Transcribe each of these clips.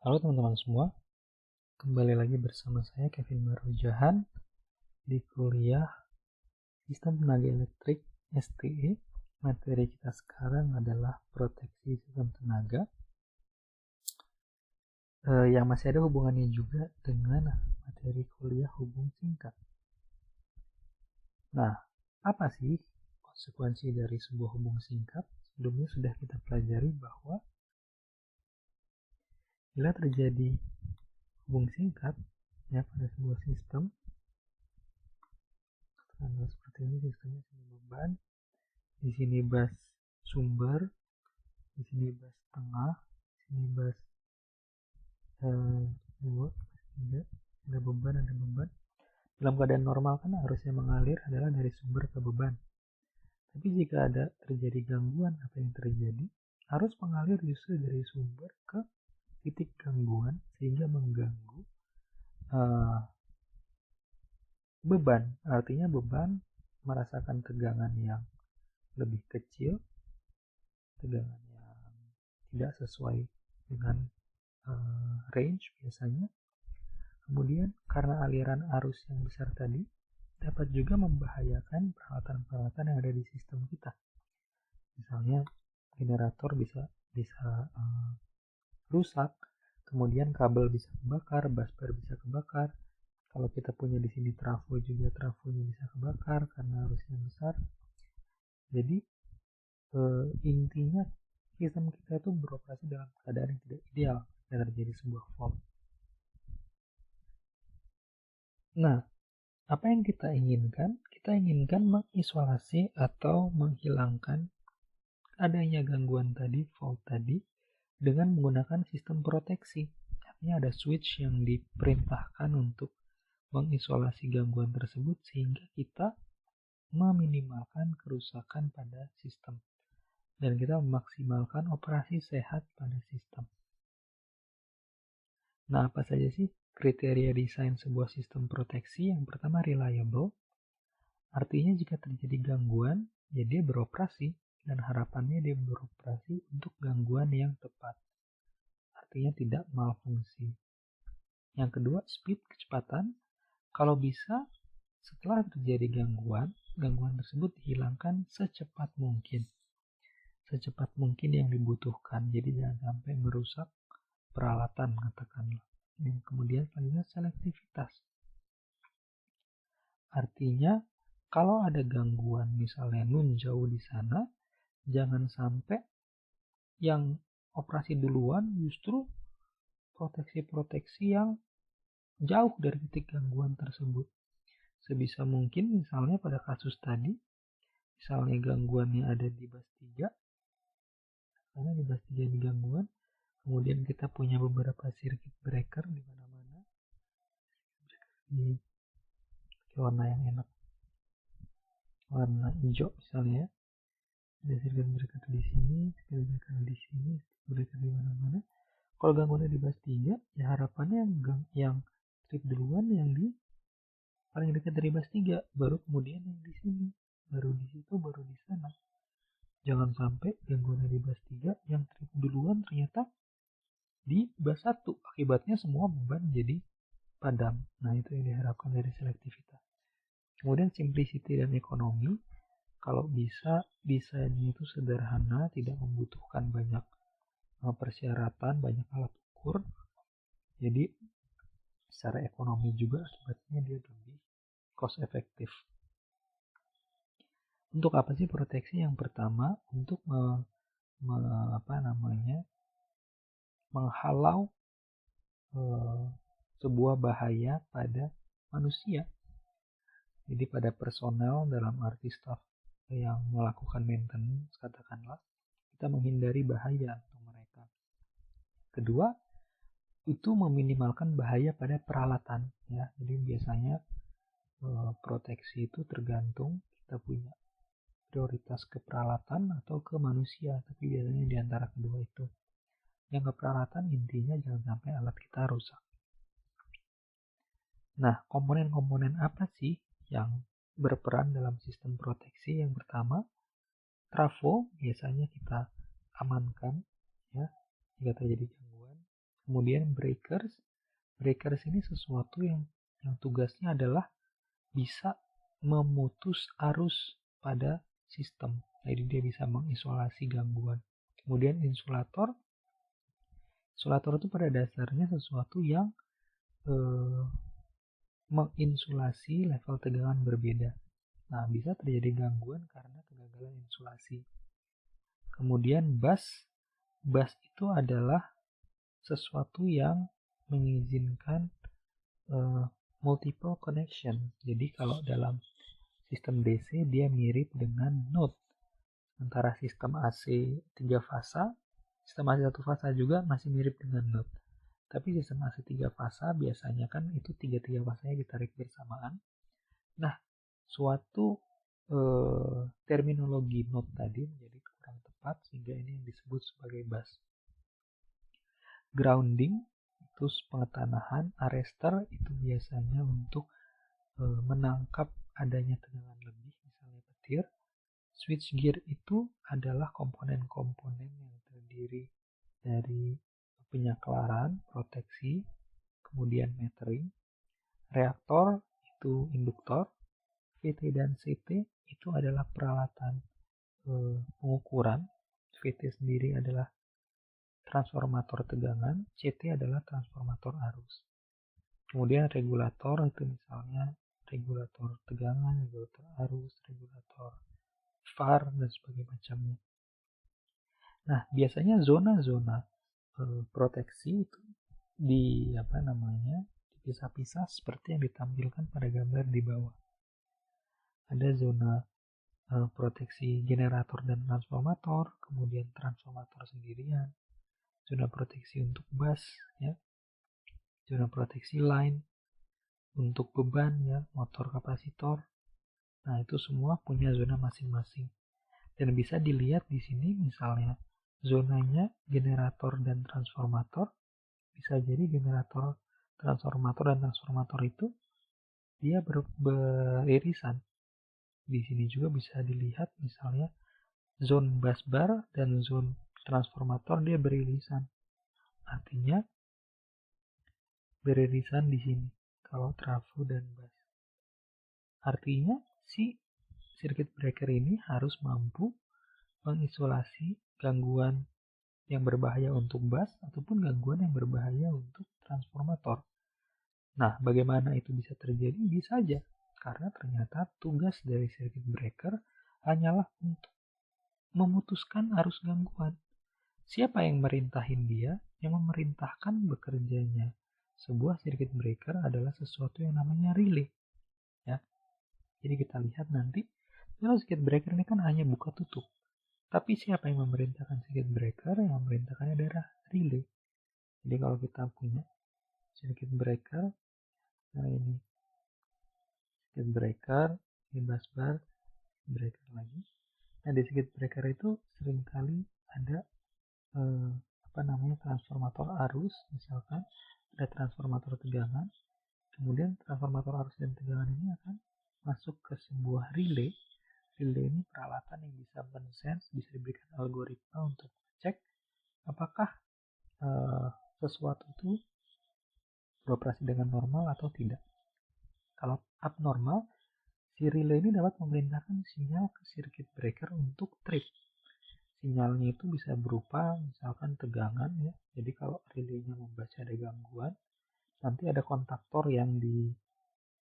Halo teman-teman semua, kembali lagi bersama saya Kevin Marujahan di kuliah Sistem Tenaga Elektrik STE. Materi kita sekarang adalah proteksi sistem tenaga yang masih ada hubungannya juga dengan materi kuliah hubung singkat. Nah, apa sih konsekuensi dari sebuah hubung singkat? Sebelumnya sudah kita pelajari bahwa bila terjadi hubung singkat ya pada sebuah sistem, seperti ini sistemnya sini beban, di sini bus sumber, di sini bus tengah, di sini bus 2, 3, ada beban. Dalam keadaan normal kan harusnya mengalir adalah dari sumber ke beban. Tapi jika ada terjadi gangguan, apa yang terjadi? Harus mengalir justru dari sumber ke titik gangguan sehingga mengganggu beban. Artinya beban merasakan tegangan yang lebih kecil, tegangan yang tidak sesuai dengan range biasanya. Kemudian karena aliran arus yang besar tadi dapat juga membahayakan peralatan-peralatan yang ada di sistem kita. Misalnya generator bisa rusak, kemudian kabel bisa kebakar, busbar bisa kebakar. Kalau kita punya di sini trafo juga, trafonya bisa kebakar karena arusnya besar. Jadi intinya sistem kita itu beroperasi dalam keadaan yang tidak ideal dan terjadi sebuah fault. Nah, apa yang kita inginkan? Kita inginkan mengisolasi atau menghilangkan adanya gangguan tadi, fault tadi, dengan menggunakan sistem proteksi. Artinya ada switch yang diperintahkan untuk mengisolasi gangguan tersebut sehingga kita meminimalkan kerusakan pada sistem dan kita memaksimalkan operasi sehat pada sistem. Nah, apa saja sih kriteria desain sebuah sistem proteksi? Yang pertama, reliable. Artinya jika terjadi gangguan, ya dia beroperasi dan harapannya dia beroperasi untuk gangguan yang tepat. Artinya tidak malfungsi. Yang kedua, speed, kecepatan. Kalau bisa, setelah terjadi gangguan tersebut dihilangkan secepat mungkin. Secepat mungkin yang dibutuhkan. Jadi jangan sampai merusak peralatan, katakanlah. Yang kemudian selanjutnya selektivitas. Artinya kalau ada gangguan misalnya nun jauh di sana, jangan sampai yang operasi duluan justru proteksi-proteksi yang jauh dari titik gangguan tersebut. Sebisa mungkin misalnya pada kasus tadi, misalnya gangguannya ada di bus 3, karena di bus 3 di gangguan, kemudian kita punya beberapa circuit breaker di mana-mana, di warna yang enak, warna hijau misalnya, ada circuit breaker di sini, circuit breaker di sini, circuit breaker di mana-mana. Kalau gangguannya di bus 3, ya harapannya yang trip duluan yang di paling dekat dari bus 3, baru kemudian yang di sini, baru di situ, baru di sana. Jangan sampai gangguannya di bus 3 yang trip duluan ternyata di bus 1, akibatnya semua beban jadi padam. Nah, itu yang diharapkan dari selektivitas. Kemudian simplicity dan ekonomi. Kalau bisa, desainnya itu sederhana, tidak membutuhkan banyak persyaratan, banyak alat ukur. Jadi secara ekonomi juga akibatnya dia lebih cost efektif. Untuk apa sih proteksi? Yang pertama untuk menghalau sebuah bahaya pada manusia. Jadi pada personel, dalam arti staff yang melakukan maintenance, katakanlah, kita menghindari bahaya untuk mereka. Kedua, itu meminimalkan bahaya pada peralatan. Ya, jadi biasanya proteksi itu tergantung kita punya prioritas ke peralatan atau ke manusia, tapi biasanya di antara kedua itu. Yang ke peralatan intinya jangan sampai alat kita rusak. Nah, komponen-komponen apa sih yang berperan dalam sistem proteksi? Yang pertama, trafo biasanya kita amankan ya jika terjadi gangguan. Kemudian breakers. Breakers ini sesuatu yang tugasnya adalah bisa memutus arus pada sistem. Jadi dia bisa mengisolasi gangguan. Kemudian insulator. Insulator itu pada dasarnya sesuatu yang menginsulasi level tegangan berbeda. Nah, bisa terjadi gangguan karena kegagalan insulasi. Kemudian bus. Bus itu adalah sesuatu yang mengizinkan multiple connection. Jadi kalau dalam sistem DC dia mirip dengan node. Sementara sistem AC 3 fasa, sistem AC 1 fasa juga masih mirip dengan node. Tapi sistem AC 3 fasa biasanya kan itu 3 fasanya ditarik bersamaan. Nah, suatu terminologi node tadi menjadi kurang tepat sehingga ini yang disebut sebagai bus. Grounding itu pengetanahan, arrestor itu biasanya untuk menangkap adanya tegangan lebih, misalnya petir. Switchgear itu adalah komponen-komponen yang terdiri dari penyaklaran, proteksi, kemudian metering. Reaktor itu induktor, VT dan CT itu adalah peralatan pengukuran. VT sendiri adalah transformator tegangan, CT adalah transformator arus. Kemudian regulator itu misalnya regulator tegangan, regulator arus, regulator VAR dan sebagainya macamnya. Nah, biasanya zona-zona proteksi itu dipisah-pisah seperti yang ditampilkan pada gambar di bawah. Ada zona proteksi generator dan transformator, kemudian transformator sendirian, zona proteksi untuk bus, ya, zona proteksi line untuk beban, ya, motor kapasitor. Nah, itu semua punya zona masing-masing. Dan bisa dilihat di sini misalnya zonanya generator dan transformator. Bisa jadi generator, transformator dan transformator itu dia beririsan. Di sini juga bisa dilihat misalnya zone busbar dan zone transformator dia beririsan. Artinya beririsan di sini kalau trafo dan bus. Artinya si circuit breaker ini harus mampu mengisolasi gangguan yang berbahaya untuk bus ataupun gangguan yang berbahaya untuk transformator. Nah, bagaimana itu bisa terjadi? Bisa saja, karena ternyata tugas dari circuit breaker hanyalah untuk memutuskan arus gangguan. Siapa yang merintahin dia? Yang memerintahkan bekerjanya sebuah circuit breaker adalah sesuatu yang namanya relay. Ya. Jadi kita lihat nanti, kalau circuit breaker ini kan hanya buka tutup. Tapi siapa yang memerintahkan circuit breaker? Yang memerintahkannya adalah relay. Jadi kalau kita punya circuit breaker, nah ini circuit breaker, ini busbar, breaker lagi. Nah di circuit breaker itu seringkali ada transformator arus, misalkan ada transformator tegangan, kemudian transformator arus dan tegangan ini akan masuk ke sebuah relay. Relay ini peralatan yang bisa men-sense, bisa diberikan algoritma untuk cek apakah sesuatu itu beroperasi dengan normal atau tidak. Kalau abnormal, si relay ini dapat memerintahkan sinyal ke circuit breaker untuk trip. Sinyalnya itu bisa berupa misalkan tegangan, ya. Jadi kalau relaynya membaca ada gangguan, nanti ada kontaktor yang di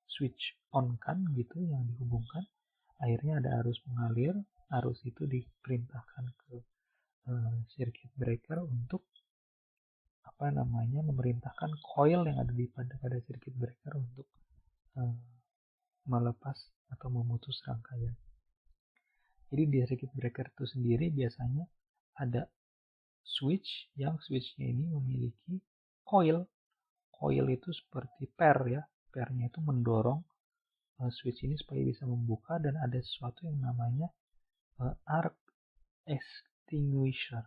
switch on kan gitu, yang dihubungkan. Akhirnya ada arus mengalir, arus itu diperintahkan ke circuit breaker untuk memerintahkan coil yang ada pada circuit breaker untuk melepas atau memutus rangkaian. Jadi di circuit breaker itu sendiri biasanya ada switch yang switchnya ini memiliki coil. Coil itu seperti per, ya. Pernya itu mendorong switch ini supaya bisa membuka, dan ada sesuatu yang namanya arc extinguisher.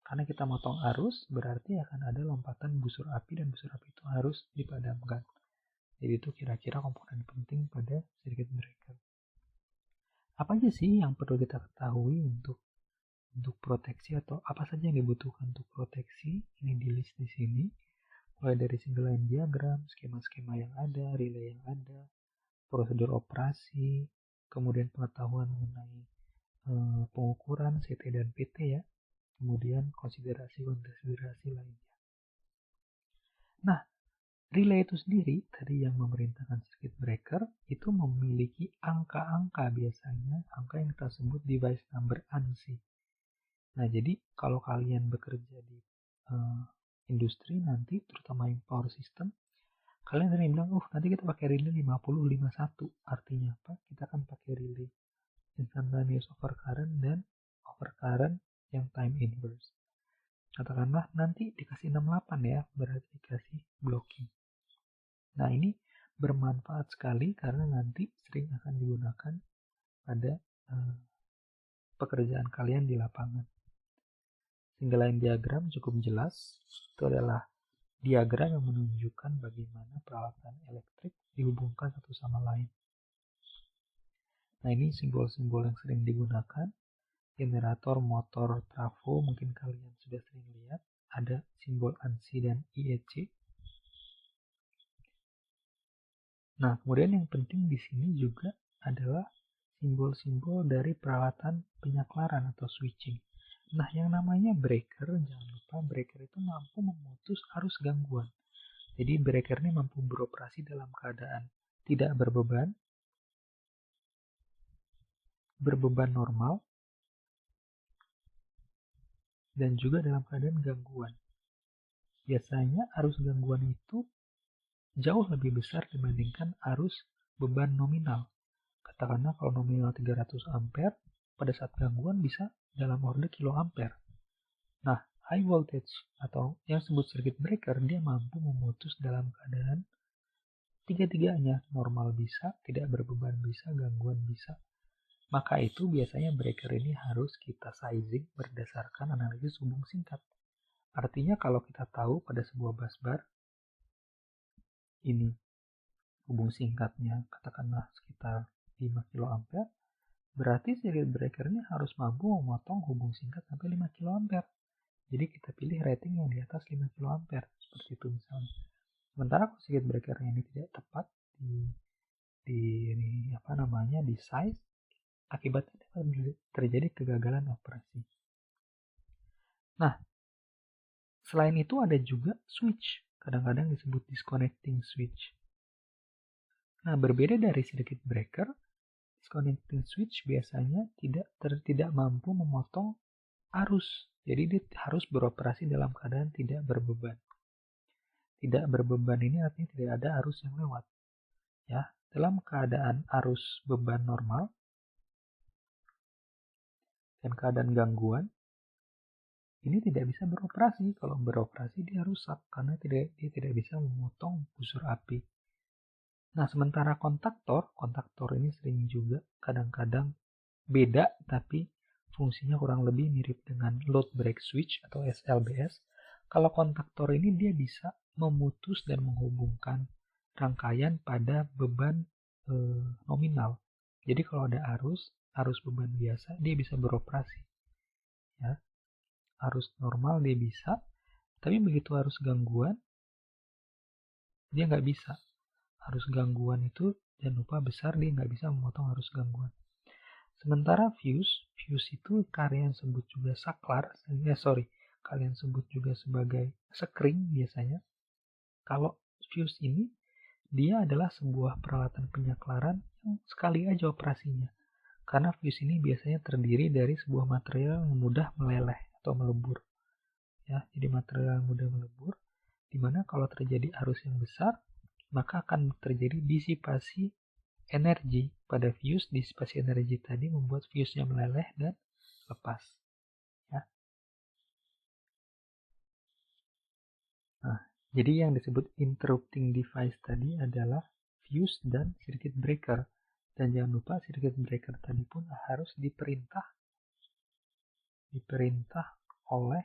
Karena kita motong arus, berarti akan ada lompatan busur api, dan busur api itu harus dipadamkan. Jadi itu kira-kira komponen penting pada circuit breaker. Apa aja sih yang perlu kita ketahui untuk untuk proteksi atau apa saja yang dibutuhkan untuk proteksi. Ini di list di sini. Mulai dari single line diagram, skema-skema yang ada, relay yang ada, prosedur operasi, kemudian pengetahuan mengenai pengukuran CT dan PT ya, kemudian konsiderasi lainnya. Nah, relay itu sendiri tadi yang memerintahkan circuit breaker itu memiliki angka-angka, biasanya angka yang kita sebut device number ANSI. Nah, jadi kalau kalian bekerja di industri nanti, terutama yang power system, kalian sering bilang, nanti kita pakai relay 50-51. Artinya apa? Kita akan pakai relay instantaneous overcurrent dan overcurrent yang time inverse. Katakanlah nanti dikasih 68 ya, berarti dikasih blocking. Nah, ini bermanfaat sekali karena nanti sering akan digunakan pada pekerjaan kalian di lapangan. Single line diagram cukup jelas. Itu adalah diagram yang menunjukkan bagaimana peralatan elektrik dihubungkan satu sama lain. Nah, ini simbol-simbol yang sering digunakan. Generator, motor, trafo, mungkin kalian sudah sering lihat. Ada simbol ANSI dan IEC. Nah, kemudian yang penting di sini juga adalah simbol-simbol dari peralatan penyaklaran atau switching. Nah, yang namanya breaker, jangan lupa breaker itu mampu memutus arus gangguan. Jadi breaker ini mampu beroperasi dalam keadaan tidak berbeban normal, dan juga dalam keadaan gangguan. Biasanya arus gangguan itu jauh lebih besar dibandingkan arus beban nominal. Katakanlah kalau nominal 300 ampere, pada saat gangguan bisa dalam orde kiloampere. Nah, high voltage atau yang disebut circuit breaker, dia mampu memutus dalam keadaan tiga-tiganya, normal bisa, tidak berbeban bisa, gangguan bisa. Maka itu biasanya breaker ini harus kita sizing berdasarkan analisis hubung singkat. Artinya kalau kita tahu pada sebuah busbar ini hubung singkatnya katakanlah sekitar 5 kA, berarti circuit breaker ini harus mampu memotong hubung singkat sampai 5 kA. Jadi kita pilih rating yang di atas 5 kA, seperti itu misalnya. Sementara kalau circuit breakernya ini tidak tepat di size, akibatnya dapat terjadi kegagalan operasi. Nah, selain itu ada juga switch, kadang-kadang disebut disconnecting switch. Nah, berbeda dari circuit breaker, disconnecting switch biasanya tidak mampu memotong arus. Jadi dia harus beroperasi dalam keadaan tidak berbeban. Tidak berbeban ini artinya tidak ada arus yang lewat. Ya, dalam keadaan arus beban normal dan keadaan gangguan, ini tidak bisa beroperasi. Kalau beroperasi dia rusak karena dia tidak bisa memotong busur api. Nah, sementara kontaktor ini sering juga kadang-kadang beda tapi fungsinya kurang lebih mirip dengan load break switch atau SLBS. Kalau kontaktor ini dia bisa memutus dan menghubungkan rangkaian pada beban nominal. Jadi kalau ada arus beban biasa dia bisa beroperasi. Ya. Arus normal dia bisa, tapi begitu arus gangguan dia nggak bisa. Arus gangguan itu jangan lupa besar, dia nggak bisa memotong arus gangguan. Sementara fuse itu kalian sebut juga saklar, kalian sebut juga sebagai sekring biasanya. Kalau fuse ini, dia adalah sebuah peralatan penyaklaran yang sekali aja operasinya. Karena fuse ini biasanya terdiri dari sebuah material yang mudah meleleh atau melebur. Ya, jadi material yang mudah melebur, dimana kalau terjadi arus yang besar, maka akan terjadi disipasi energi pada fuse. Disipasi energi tadi membuat fuse-nya meleleh dan lepas. Ya. Nah, jadi yang disebut interrupting device tadi adalah fuse dan circuit breaker. Dan jangan lupa circuit breaker tadi pun harus diperintah oleh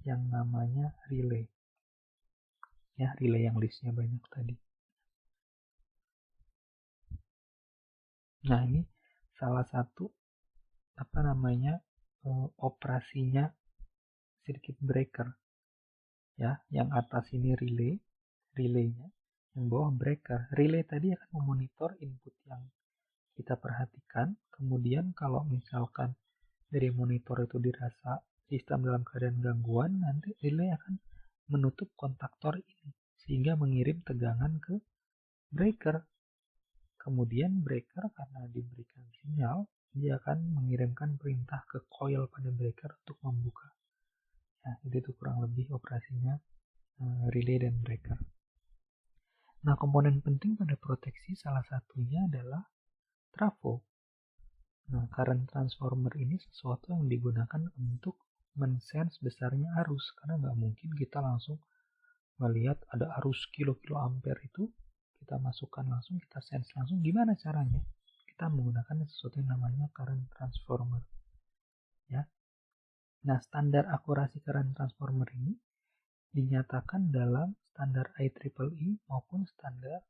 yang namanya relay. Ya, relay yang listnya banyak tadi. Nah, ini salah satu operasinya circuit breaker. Ya, yang atas ini relaynya, yang bawah breaker. Relay tadi akan memonitor input yang kita perhatikan. Kemudian kalau misalkan dari monitor itu dirasa sistem dalam keadaan gangguan, nanti relay akan menutup kontaktor ini sehingga mengirim tegangan ke breaker. Kemudian breaker karena diberikan sinyal, dia akan mengirimkan perintah ke coil pada breaker untuk membuka. Nah, itu kurang lebih operasinya relay dan breaker. Nah, komponen penting pada proteksi salah satunya adalah trafo. Nah, current transformer ini sesuatu yang digunakan untuk men-sense besarnya arus, karena nggak mungkin kita langsung melihat ada arus kilo-kilo ampere itu, kita masukkan langsung, kita sense langsung. Gimana caranya? Kita menggunakan sesuatu yang namanya current transformer. Ya. Nah, standar akurasi current transformer ini dinyatakan dalam standar IEEE maupun standar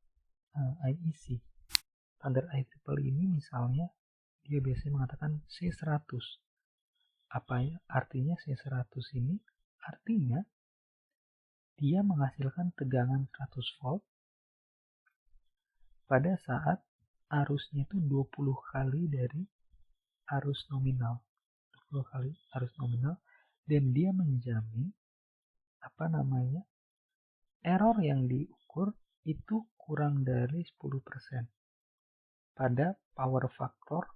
IEC. Standar IEEE ini misalnya dia biasanya mengatakan C100. Apa ya? Artinya C100 ini artinya dia menghasilkan tegangan 100 volt pada saat arusnya itu 20 kali dari arus nominal. 20 kali arus nominal, dan dia menjamin error yang diukur itu kurang dari 10% pada power factor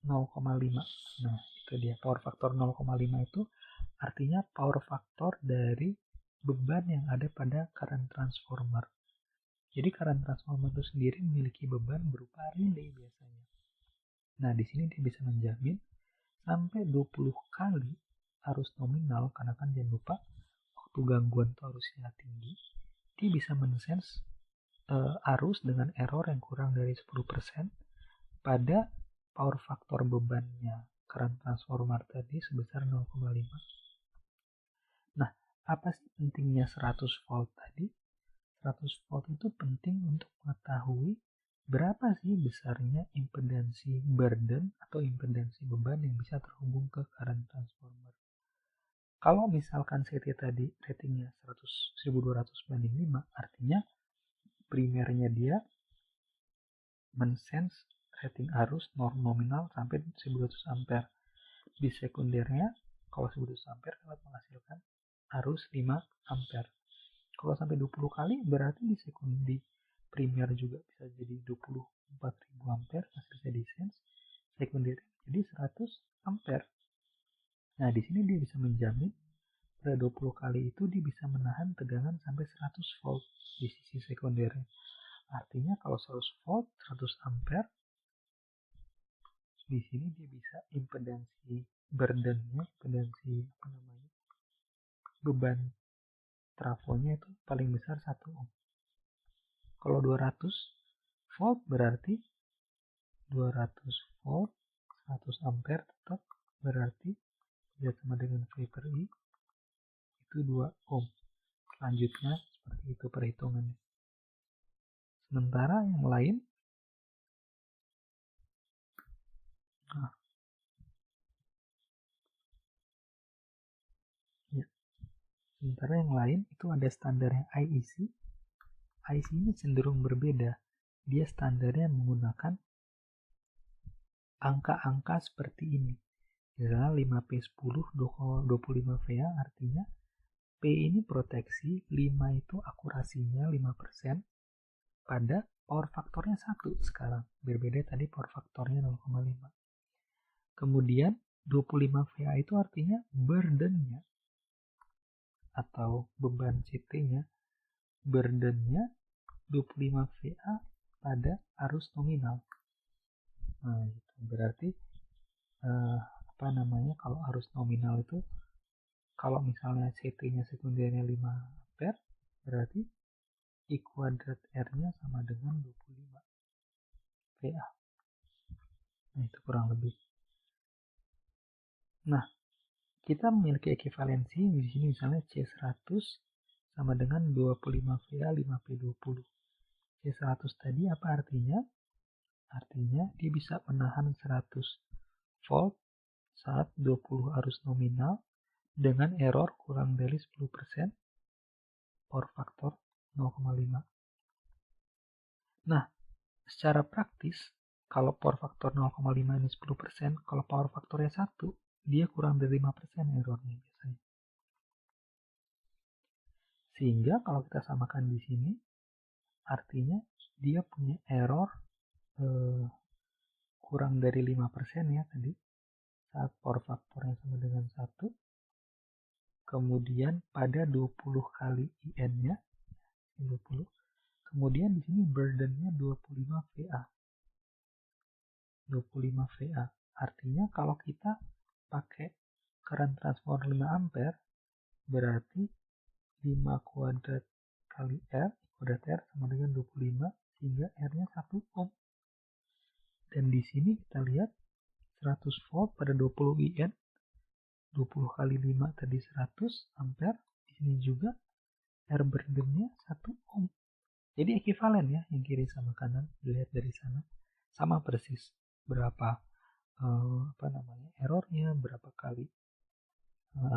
0,5. Nah, itu dia power factor 0,5 itu artinya power factor dari beban yang ada pada current transformer. Jadi current transformer itu sendiri memiliki beban berupa relay biasanya. Nah, di sini dia bisa menjamin sampai 20 kali arus nominal, karena kan jangan lupa waktu gangguan itu arusnya tinggi, dia bisa men-sense arus dengan error yang kurang dari 10% pada power factor bebannya current transformer tadi sebesar 0,5. Nah, apa sih pentingnya 100 volt tadi? 100 volt itu penting untuk mengetahui berapa sih besarnya impedansi burden atau impedansi beban yang bisa terhubung ke current transformer. Kalau misalkan CT tadi ratingnya 1200 banding 5, artinya primernya dia men-sense rating arus nominal sampai 1200 ampere. Di sekundernya, kalau 1200 ampere dapat menghasilkan arus 5 ampere. Kalau sampai 20 kali, berarti di primer juga bisa jadi 24.000 ampere, masih bisa di-sense. Sekunder jadi 100 ampere. Nah, di sini dia bisa menjamin pada 20 kali itu dia bisa menahan tegangan sampai 100 volt di sisi sekundernya. Artinya kalau 100 volt, 100 ampere, di sini dia bisa impedansi burdennya, beban trafonya itu paling besar 1 ohm. Kalau 200 volt berarti 200 volt 100 ampere tetap berarti dia sama dengan V per I itu 2 ohm. Selanjutnya seperti itu perhitungannya. Sementara yang lain itu ada standarnya IEC. IEC ini cenderung berbeda. Dia standarnya menggunakan angka-angka seperti ini. Misalnya 5P10 25 VA, artinya P ini proteksi, 5 itu akurasinya 5% pada power faktornya 1 sekarang. Berbeda tadi power faktornya 0,5. Kemudian 25 VA itu artinya burdennya atau beban CT-nya, burdennya 25 VA pada arus nominal. Nah, itu berarti kalau arus nominal itu kalau misalnya CT-nya sekundernya 5 ampere, berarti I kuadrat R-nya sama dengan 25 VA. Nah, itu kurang lebih. Nah, kita memiliki ekivalensi di sini misalnya C100 sama dengan 25 VA 5P20. C100 tadi apa artinya? Artinya dia bisa menahan 100 volt saat 20 arus nominal dengan error kurang dari 10% power factor 0,5. Nah, secara praktis, kalau power factor 0,5 ini 10%, kalau power factornya 1, dia kurang dari 5% errornya biasanya. Sehingga kalau kita samakan di sini, artinya dia punya error kurang dari 5% ya tadi, saat power factornya sama dengan 1. Kemudian pada 20 kali IN-nya, 20. Kemudian di sini burden-nya 25 VA. 25 VA. Artinya kalau kita pakai current transformer 5 ampere, berarti 5 kuadrat kali R, kuadrat R sama dengan 25, sehingga R-nya 1 ohm. Dan di sini kita lihat 100 volt pada 20 IN, 20 kali 5 tadi 100 ampere, di sini juga R burden-nya 1 ohm. Jadi ekivalen ya, yang kiri sama kanan, dilihat dari sana, sama persis berapa errornya, berapa kali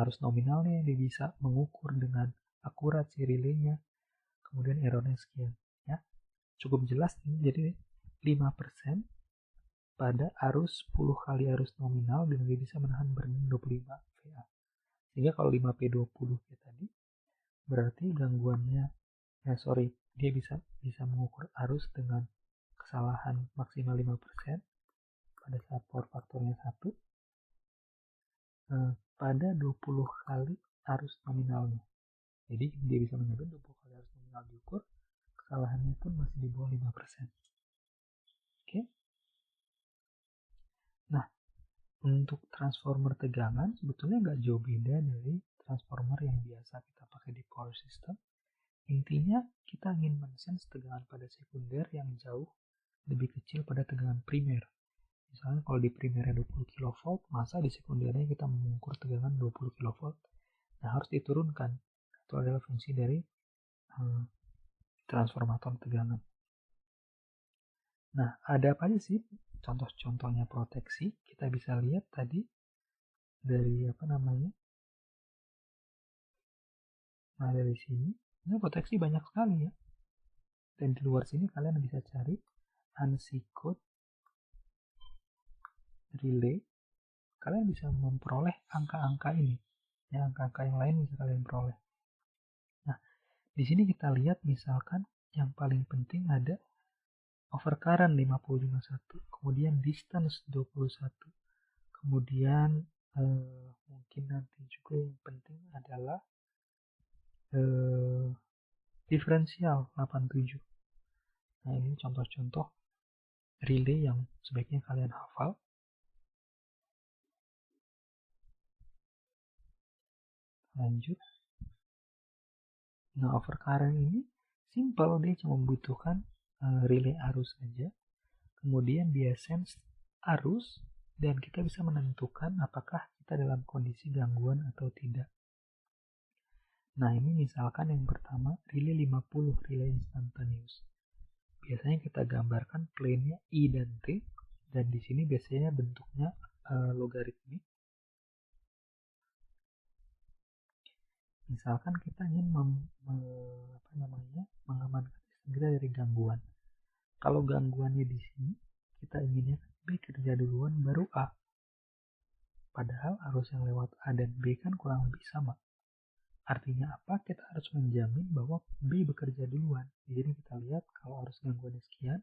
arus nominalnya, dia bisa mengukur dengan akurat si relaynya, kemudian errornya sekian ya. Cukup jelas ini, jadi 5% pada arus 10 kali arus nominal dan dia bisa menahan burden 25 VA. Sehingga kalau 5P20 kayak tadi, berarti gangguannya dia bisa mengukur arus dengan kesalahan maksimal 5% pada saat power faktornya 1 pada 20 kali arus nominalnya. Jadi dia bisa menyebut 20 kali arus nominal diukur, kesalahannya pun masih di bawah 5%. Oke. Nah, untuk transformer tegangan sebetulnya nggak jauh beda dari transformer yang biasa kita pakai di power system. Intinya kita ingin men-sense tegangan pada sekunder yang jauh lebih kecil pada tegangan primer. Misalnya kalau di primernya 20 kV, masa di sekundernya kita mengukur tegangan 20 kV. Nah, harus diturunkan. Itu adalah fungsi dari transformator tegangan. Nah, ada apa aja sih contoh-contohnya proteksi? Kita bisa lihat tadi dari Nah, dari sini, ini proteksi banyak sekali ya. Dan di luar sini kalian bisa cari ANSI code relay. Kalian bisa memperoleh angka-angka ini. Ya, angka-angka yang lain bisa kalian peroleh. Nah, di sini kita lihat misalkan yang paling penting ada overcurrent 50,1, kemudian distance 21. Kemudian mungkin nanti juga yang penting adalah diferensial 87. Nah, ini contoh-contoh relay yang sebaiknya kalian hafal. Lanjut. Nah, overcurrent ini simple, dia cuma membutuhkan relay arus saja. Kemudian dia sense arus dan kita bisa menentukan apakah kita dalam kondisi gangguan atau tidak. Nah, ini misalkan yang pertama relay 50, relay instantaneous. Biasanya kita gambarkan plane-nya I dan T, dan di sini biasanya bentuknya logaritmik. Misalkan kita ingin mengamankan sistem kita dari gangguan. Kalau gangguannya di sini, kita inginnya B kerja duluan baru A. Padahal arus yang lewat A dan B kan kurang lebih sama. Artinya apa? Kita harus menjamin bahwa B bekerja duluan. Jadi kita lihat kalau arus gangguannya sekian,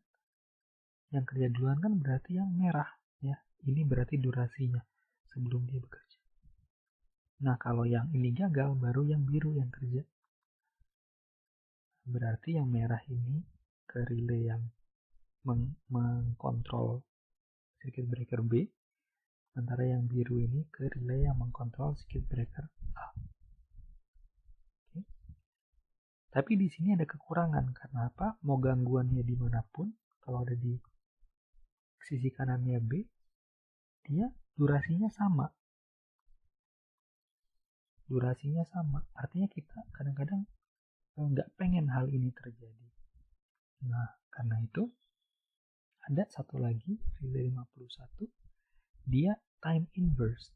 yang kerja duluan kan berarti yang merah ya. Ini berarti durasinya sebelum dia bekerja. Nah, kalau yang ini gagal, baru yang biru yang kerja. Berarti yang merah ini ke relay yang mengkontrol circuit breaker B, sementara yang biru ini ke relay yang mengkontrol circuit breaker A. Oke. Tapi di sini ada kekurangan, karena apa? Mau gangguannya dimanapun, kalau ada di sisi kanannya B, dia durasinya sama. Artinya kita kadang-kadang nggak pengen hal ini terjadi. Nah, karena itu ada satu lagi relay 51, dia time inverse.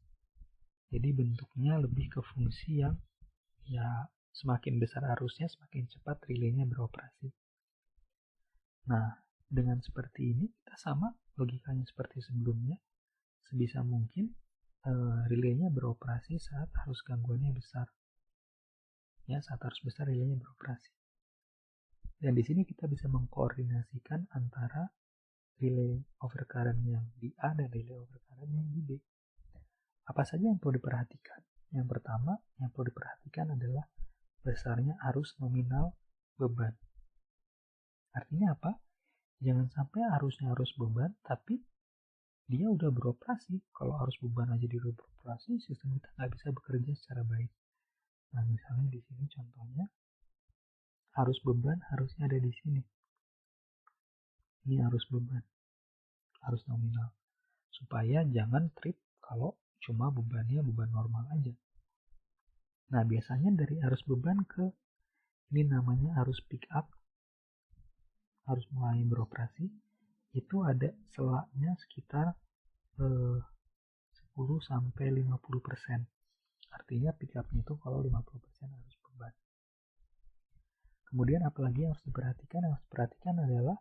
Jadi bentuknya lebih ke fungsi yang ya semakin besar arusnya semakin cepat relaynya beroperasi. Nah, dengan seperti ini kita sama logikanya seperti sebelumnya. Sebisa mungkin relaynya beroperasi saat arus gangguannya besar. Ya, saat arus besar relaynya beroperasi. Dan di sini kita bisa mengkoordinasikan antara relay overcurrent yang di A dan relay overcurrent yang di B. Apa saja yang perlu diperhatikan? Yang pertama yang perlu diperhatikan adalah besarnya arus nominal beban. Artinya apa? Jangan sampai arusnya arus beban, tapi dia udah beroperasi. Kalau arus beban aja dia udah beroperasi, sistem kita nggak bisa bekerja secara baik. Nah, misalnya di sini contohnya, arus beban harusnya ada di sini. Ini arus beban, arus nominal. Supaya jangan trip kalau cuma bebannya beban normal aja. Nah, biasanya dari arus beban ke ini namanya arus pick up, arus mulai beroperasi, itu ada selaknya sekitar 10-50%. Artinya pick up-nya itu kalau 50% arus beban. Kemudian apalagi yang harus diperhatikan? Yang harus diperhatikan adalah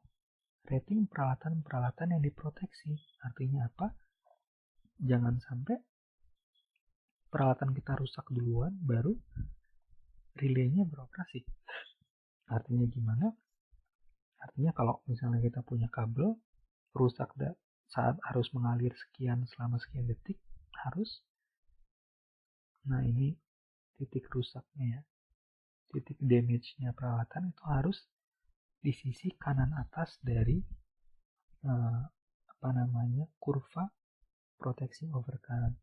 rating peralatan-peralatan yang diproteksi. Artinya apa? Jangan sampai peralatan kita rusak duluan baru relaynya beroperasi. Artinya gimana? Artinya kalau misalnya kita punya kabel rusak saat arus mengalir sekian selama sekian detik, harus, nah ini titik rusaknya ya, titik damage-nya peralatan itu harus di sisi kanan atas dari kurva proteksi overcurrent.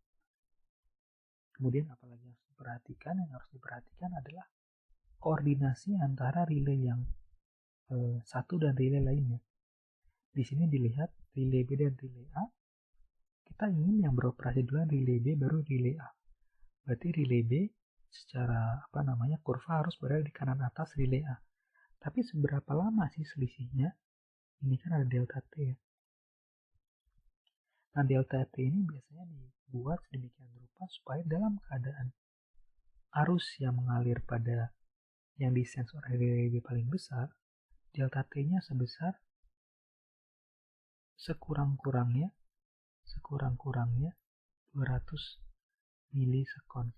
Kemudian apalagi yang harus diperhatikan? Yang harus diperhatikan adalah koordinasi antara relay yang satu dan relay lainnya. Di sini dilihat relay B dan relay A. Kita ingin yang beroperasi duluan relay B baru relay A. Berarti relay B secara kurva harus berada di kanan atas relay A. Tapi seberapa lama sih selisihnya? Ini kan ada delta T ya. Nah, delta T ini biasanya dibuat sedemikian rupa supaya dalam keadaan arus yang mengalir pada yang disens oleh relay B paling besar, delta T-nya sebesar sekurang-kurangnya 200 milisekon.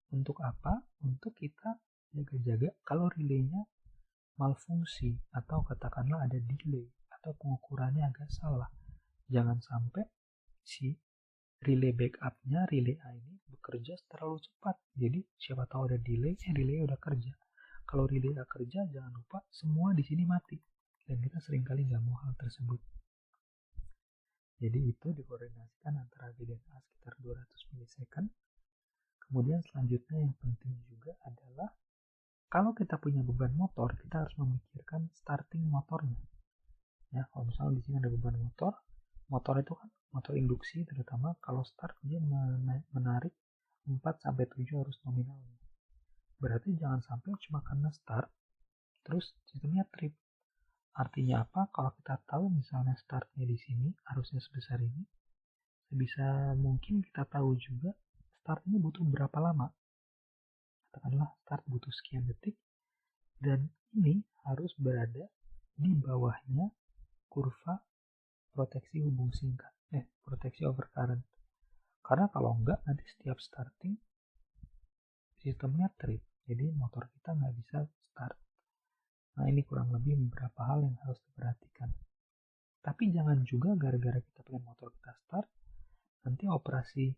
Untuk apa? Untuk kita jaga-jaga kalau relaynya malfungsi atau katakanlah ada delay atau pengukurannya agak salah. Jangan sampai si relay backupnya relay A ini bekerja terlalu cepat. Jadi siapa tahu ada delay, relay udah kerja. Kalau relay A kerja, jangan lupa semua di sini mati. Dan kita seringkali nggak mau hal tersebut. Jadi itu dikoordinasikan antara B dan A sekitar 200 milisecond. Kemudian selanjutnya yang penting juga adalah kalau kita punya beban motor, kita harus memikirkan starting motornya. Ya, kalau misalnya di sini ada beban motor itu kan motor induksi terutama kalau start dia menarik 4-7 arus nominalnya. Berarti jangan sampai cuma karena start terus sistemnya trip. Artinya apa? Kalau kita tahu misalnya startnya di sini arusnya sebesar ini, sebisa mungkin kita tahu juga startnya butuh berapa lama. Katakanlah start butuh sekian detik dan ini harus berada di bawahnya kurva proteksi hubung singkat, proteksi overcurrent. Karena kalau enggak nanti setiap starting sistemnya trip, jadi motor kita nggak bisa start. Nah, ini kurang lebih beberapa hal yang harus diperhatikan. Tapi jangan juga gara-gara kita pengen motor kita start, nanti operasi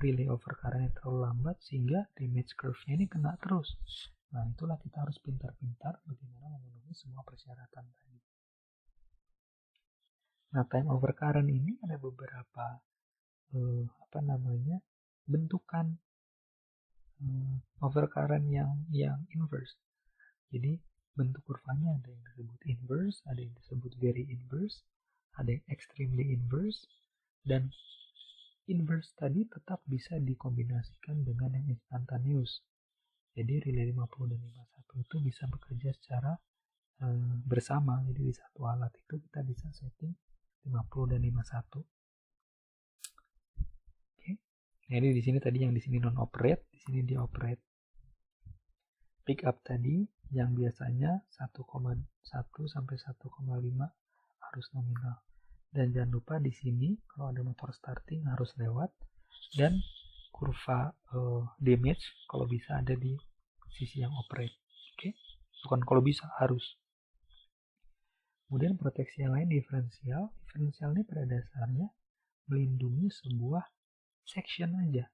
relay overcurrent terlalu lambat sehingga damage curve-nya ini kena terus. Nah, itulah kita harus pintar-pintar bagaimana memenuhi semua persyaratan tadi. Nah, time overcurrent ini ada beberapa bentukan overcurrent yang inverse. Jadi bentuk kurvanya ada yang disebut inverse, ada yang disebut very inverse, ada yang extremely inverse, dan inverse tadi tetap bisa dikombinasikan dengan yang instantaneous. Jadi relay 50 dan 51 itu bisa bekerja secara bersama. Jadi di satu alat itu kita bisa setting 50 dan 51. Nah, ini di sini tadi yang di sini non operate, di sini di operate. Pick up tadi yang biasanya 1,1 sampai 1,5 harus nominal. Dan jangan lupa di sini kalau ada motor starting harus lewat, dan kurva damage kalau bisa ada di sisi yang operate. Oke, bukan kalau bisa, harus. Kemudian proteksi yang lain diferensial. Diferensial ini pada dasarnya melindungi sebuah section aja.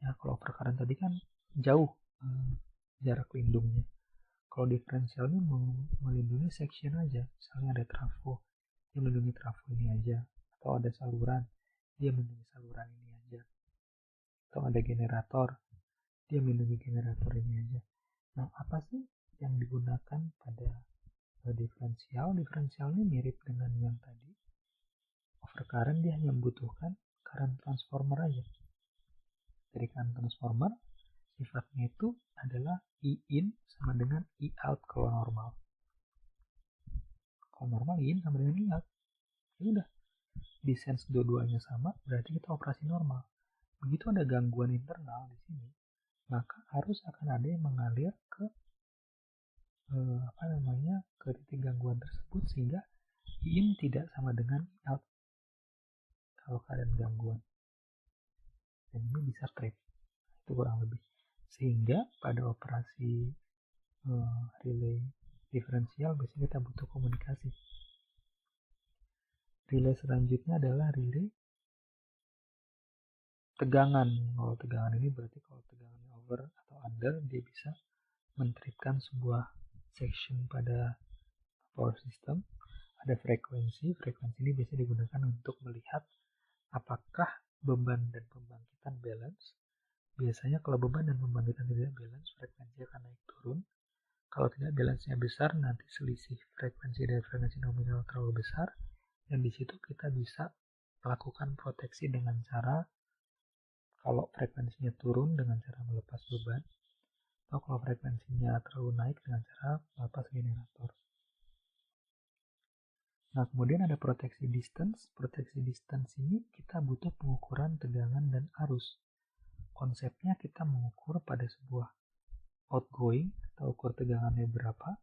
Ya, kalau overcurrent tadi kan jauh jarak lindungnya. Kalau diferensial ini melindungi section aja. Misalnya ada trafo, dia melindungi trafo ini aja. Atau ada saluran, dia melindungi saluran ini aja. Atau ada generator, dia melindungi generator ini aja. Nah, apa sih yang digunakan pada diferensial? Diferensial ini mirip dengan yang tadi. Overcurrent dia hanya membutuhkan current transformer aja. Dari current transformer, sifatnya itu adalah I-in sama dengan I-out kalau normal. Kalau normal I-in sama dengan I-out. Ya udah, di sense dua-duanya sama, berarti kita operasi normal. Begitu ada gangguan internal di sini, maka harus akan ada yang mengalir ke ke titik gangguan tersebut, sehingga I-in tidak sama dengan I-out kalau keadaan gangguan. Dan ini bisa trip. Itu kurang lebih. Sehingga pada operasi relay diferensial biasanya kita butuh komunikasi. Relay selanjutnya adalah relay tegangan. Kalau tegangan ini berarti kalau tegangannya over atau under, dia bisa mentripkan sebuah section pada power system. Ada frekuensi. Frekuensi ini biasanya digunakan untuk melihat apakah beban dan pembangkitan balance. Biasanya kalau beban dan pembangkitan tidak balance, frekuensi akan naik turun. Kalau tidak balance-nya besar, nanti selisih frekuensi dan frekuensi nominal terlalu besar. Dan di situ kita bisa melakukan proteksi dengan cara, kalau frekuensinya turun dengan cara melepas beban, atau kalau frekuensinya terlalu naik dengan cara melepas generator. Nah, kemudian ada proteksi distance. Proteksi distance ini kita butuh pengukuran tegangan dan arus. Konsepnya kita mengukur pada sebuah outgoing, kita ukur tegangannya berapa,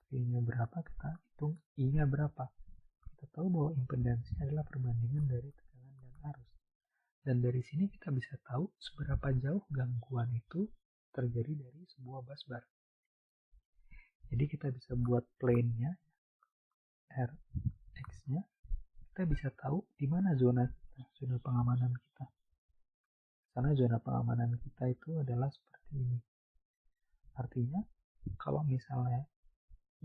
V-nya berapa, kita hitung I-nya berapa. Kita tahu bahwa impedansi adalah perbandingan dari tegangan dan arus. Dan dari sini kita bisa tahu seberapa jauh gangguan itu terjadi dari sebuah busbar. Jadi kita bisa buat plane-nya, Rx-nya, kita bisa tahu di mana zona pengamanan kita. Karena zona pengamanan kita itu adalah seperti ini. Artinya, kalau misalnya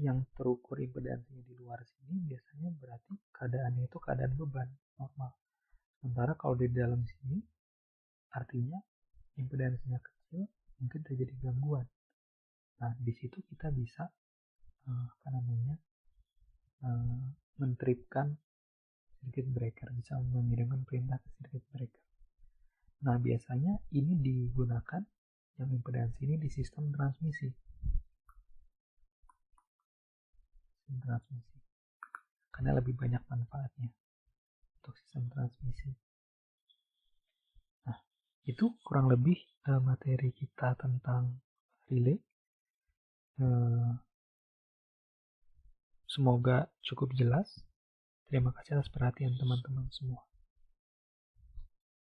yang terukur impedansinya di luar sini, biasanya berarti keadaannya itu keadaan beban normal. Sementara kalau di dalam sini, artinya impedansinya kecil, mungkin terjadi gangguan. Nah, di situ kita bisa mentripkan circuit breaker, bisa mengirimkan perintah ke circuit breaker. Nah, biasanya ini digunakan yang impedansi ini di sistem transmisi. Karena lebih banyak manfaatnya untuk sistem transmisi. Nah, itu kurang lebih materi kita tentang relay. Semoga cukup jelas. Terima kasih atas perhatian teman-teman semua.